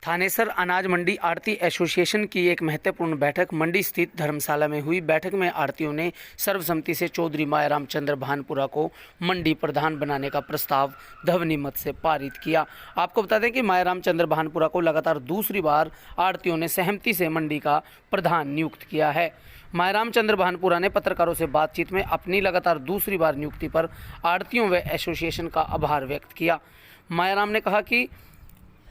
थानेसर अनाज मंडी आढ़ती एसोसिएशन की एक महत्वपूर्ण बैठक मंडी स्थित धर्मशाला में हुई। बैठक में आढ़तियों ने सर्वसम्मति से चौधरी मायाराम चंद्र भानपुरा को मंडी प्रधान बनाने का प्रस्ताव ध्वनि मत से पारित किया। आपको बता दें कि मायाराम चंद्र भानपुरा को लगातार दूसरी बार आढ़तियों ने सहमति से मंडी का प्रधान नियुक्त किया है। मायाराम चंद्र भानपुरा ने पत्रकारों से बातचीत में अपनी लगातार दूसरी बार नियुक्ति पर आढ़तियों व एसोसिएशन का आभार व्यक्त किया। मायाराम ने कहा कि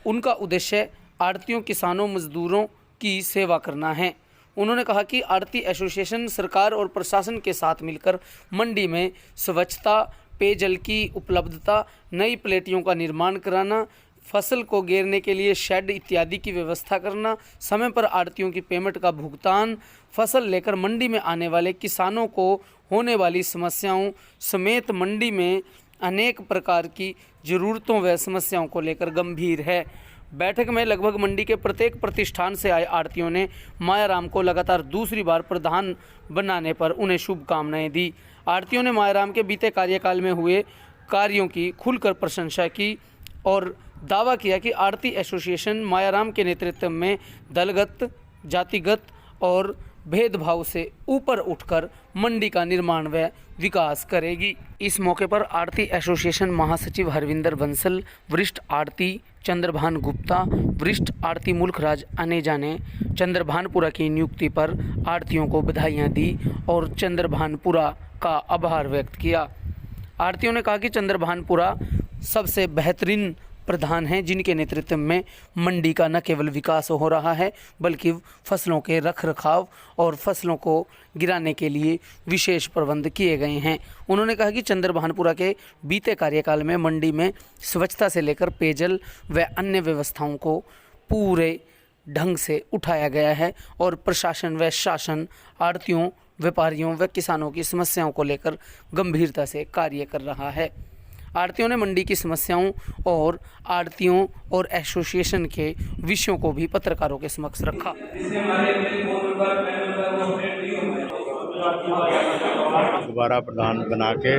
उनका उद्देश्य आढ़तियों, किसानों, मजदूरों की सेवा करना है। उन्होंने कहा कि आढ़ती एसोसिएशन सरकार और प्रशासन के साथ मिलकर मंडी में स्वच्छता, पेयजल की उपलब्धता, नई प्लेटियों का निर्माण कराना, फसल को घेरने के लिए शेड इत्यादि की व्यवस्था करना, समय पर आढ़तियों की पेमेंट का भुगतान, फसल लेकर मंडी में आने वाले किसानों को होने वाली समस्याओं समेत मंडी में अनेक प्रकार की ज़रूरतों व समस्याओं को लेकर गंभीर है। बैठक में लगभग मंडी के प्रत्येक प्रतिष्ठान से आए आढ़तियों ने मायाराम को लगातार दूसरी बार प्रधान बनाने पर उन्हें शुभकामनाएं दी। आढ़तियों ने मायाराम के बीते कार्यकाल में हुए कार्यों की खुलकर प्रशंसा की और दावा किया कि आढ़ती एसोसिएशन मायाराम के नेतृत्व में दलगत, जातिगत और भेदभाव से ऊपर उठकर मंडी का निर्माण व विकास करेगी। इस मौके पर आढ़ती एसोसिएशन महासचिव हरविंदर बंसल, वरिष्ठ आढ़ती चंद्रभान गुप्ता, वरिष्ठ आढ़ती मुल्खराज अनेजा ने चंद्रभानपुरा की नियुक्ति पर आढ़तियों को बधाइयां दी और चंद्रभानपुरा का आभार व्यक्त किया। आढ़तियों ने कहा कि चंद्रभानपुरा सबसे बेहतरीन प्रधान हैं जिनके नेतृत्व में मंडी का न केवल विकास हो रहा है बल्कि फसलों के रखरखाव और फसलों को गिराने के लिए विशेष प्रबंध किए गए हैं। उन्होंने कहा कि चंद्रभानपुरा के बीते कार्यकाल में मंडी में स्वच्छता से लेकर पेयजल व अन्य व्यवस्थाओं को पूरे ढंग से उठाया गया है और प्रशासन व शासन आढ़तियों, व्यापारियों व किसानों की समस्याओं को लेकर गंभीरता से कार्य कर रहा है। आढ़तियों ने मंडी की समस्याओं और आढ़तियों और एसोसिएशन के विषयों को भी पत्रकारों के समक्ष रखा। दोबारा प्रधान बना के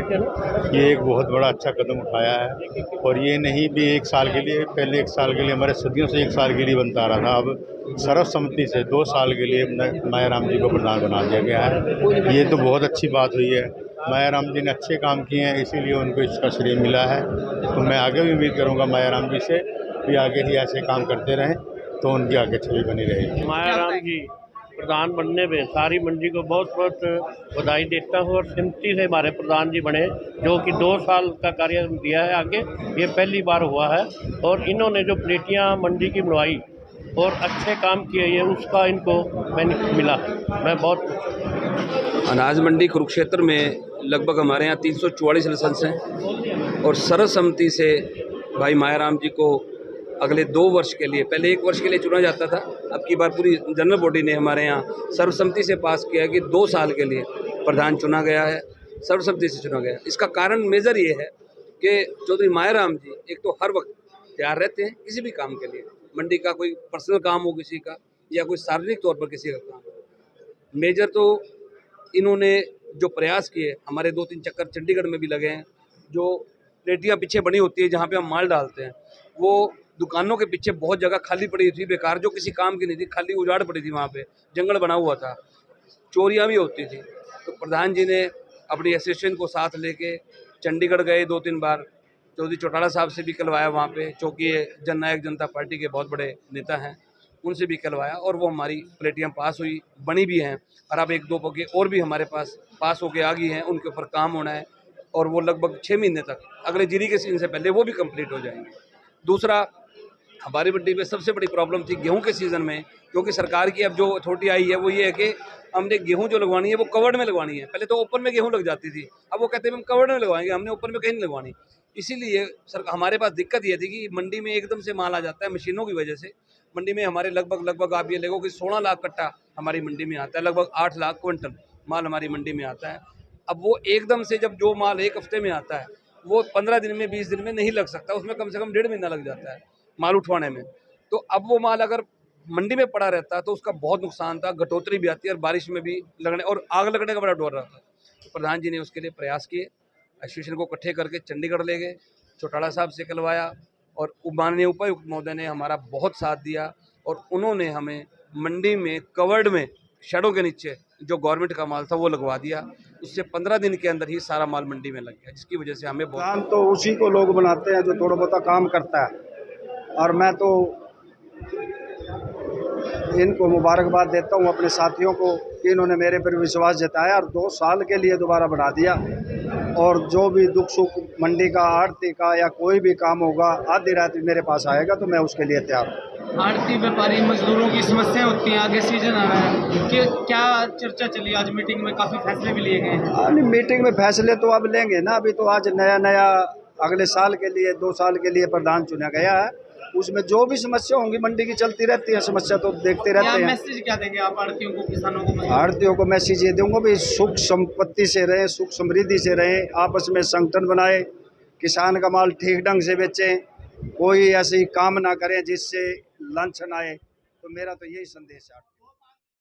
ये एक बहुत बड़ा अच्छा कदम उठाया है और ये नहीं भी एक साल के लिए, पहले एक साल के लिए हमारे सदियों से एक साल के लिए बनता रहा था, अब सर्वसम्मति से 2 साल के लिए मायाराम जी को प्रधान बना दिया गया है। ये तो बहुत अच्छी बात हुई है। मायाराम जी ने अच्छे काम किए हैं इसीलिए उनको इसका श्रेय मिला है। तो मैं आगे भी उम्मीद करूंगा मायाराम जी से भी आगे ही ऐसे काम करते रहें तो उनकी आगे छवि बनी रहेगी। मायाराम जी प्रधान बनने में सारी मंडी को बहुत बहुत बधाई देता हूँ और सहमति से हमारे प्रधान जी बने, जो कि 2 साल का कार्य दिया है आगे, ये पहली बार हुआ है। और इन्होंने जो प्लेटियाँ मंडी की बनवाई और अच्छे काम किए, ये उसका इनको बेनिफिट मिला। मैं बहुत अनाज मंडी कुरुक्षेत्र में लगभग हमारे यहाँ 344 लाइसेंस हैं और सर्वसम्मति से भाई मायाराम जी को अगले 2 वर्ष के लिए, पहले 1 वर्ष के लिए चुना जाता था, अब की बार पूरी जनरल बॉडी ने हमारे यहाँ सर्वसम्मति से पास किया कि 2 साल के लिए प्रधान चुना गया है, सर्वसम्मति से चुना गया। इसका कारण मेजर ये है कि चौधरी मायाराम जी एक तो हर वक्त तैयार रहते हैं किसी भी काम के लिए, मंडी का कोई पर्सनल काम हो किसी का या कोई सार्वजनिक तौर पर किसी का काम हो। मेजर तो इन्होंने जो प्रयास किए, हमारे 2-3 चक्कर चंडीगढ़ में भी लगे हैं। जो प्लेटियाँ पीछे बनी होती है जहाँ पे हम माल डालते हैं, वो दुकानों के पीछे बहुत जगह खाली पड़ी थी, बेकार, जो किसी काम की नहीं थी, खाली उजाड़ पड़ी थी, वहाँ पे जंगल बना हुआ था, चोरियाँ भी होती थी। तो प्रधान जी ने अपनी एसोसिएशन को साथ लेके चंडीगढ़ गए 2-3 बार, चौधरी चौटाला साहब से भी करवाया वहाँ पे, चूँकि जननायक जनता पार्टी के बहुत बड़े नेता हैं, उनसे भी करवाया और वो हमारी प्लेटियाँ पास हुई, बनी भी हैं। और अब 1-2 पौके और भी हमारे पास होके आ गई हैं, उनके ऊपर काम होना है और वो लगभग 6 महीने तक अगले जीरी के सीजन से पहले वो भी कंप्लीट हो जाएंगे। दूसरा, हमारी मंडी में सबसे बड़ी प्रॉब्लम थी गेहूं के सीज़न में, क्योंकि सरकार की अब जो अथॉरिटी आई है वो ये है कि हमने गेहूं जो लगवानी है वो कवर्ड में लगवानी है। पहले तो ओपन में गेहूं लग जाती थी, अब वो कहते हैं हम कवर्ड में लगवाएंगे, हमने ओपन में कहीं नहीं लगवानी। इसीलिए सर हमारे पास दिक्कत ये थी कि मंडी में एकदम से माल आ जाता है मशीनों की वजह से। मंडी में हमारे लगभग आप ये लगो कि 16 लाख कट्टा हमारी मंडी में आता है, लगभग 8 लाख क्विंटल माल हमारी मंडी में आता है। अब वो एकदम से जब जो माल 1 हफ्ते में आता है वो 15 दिन में 20 दिन में नहीं लग सकता, उसमें कम से कम 1.5 महीना लग जाता है माल उठवाने में। तो अब वो माल अगर मंडी में पड़ा रहता है तो उसका बहुत नुकसान था, घटोतरी भी आती है और बारिश में भी लगने और आग लगने का बड़ा डर रहता है। तो प्रधान जी ने उसके लिए प्रयास किए, एसोसिएशन को इकट्ठे करके चंडीगढ़ ले गए, चौटाला साहब से करवाया और माननीय उपायुक्त महोदय ने हमारा बहुत साथ दिया और उन्होंने हमें मंडी में कवर्ड में शेडों के नीचे जो गवर्नमेंट का माल था वो लगवा दिया। उससे 15 दिन के अंदर ही सारा माल मंडी में लग गया, जिसकी वजह से हमें बहुत काम तो उसी को लोग बनाते हैं जो थोड़ा बहुत काम करता है। और मैं तो इनको मुबारकबाद देता हूँ अपने साथियों को कि इन्होंने मेरे पर विश्वास जताया और 2 साल के लिए दोबारा बढ़ा दिया। और जो भी दुख सुख मंडी का, आड़ती का या कोई भी काम होगा, आधी रात मेरे पास आएगा तो मैं उसके लिए तैयार हूँ। आड़ती व्यापारी मजदूरों की समस्या होती है, आगे सीजन आ रहा है कि क्या चर्चा चली आज मीटिंग में, काफ़ी फैसले भी लिए गए हैं। मीटिंग में फैसले तो अब लेंगे ना, अभी तो आज नया अगले साल के लिए 2 साल के लिए प्रधान चुना गया है। उसमें जो भी समस्या होंगी, मंडी की चलती रहती है समस्या, तो देखते रहते हैं। मैसेज क्या देंगे आप आड़तियों को, किसानों को? आड़तियों को मैसेज ये दूंगा भी सुख संपत्ति से रहें, सुख समृद्धि से रहें, आपस में संगठन बनाए, किसान का माल ठीक ढंग से बेचें, कोई ऐसी काम ना करें जिससे लांछन आए। तो मेरा तो यही संदेश है।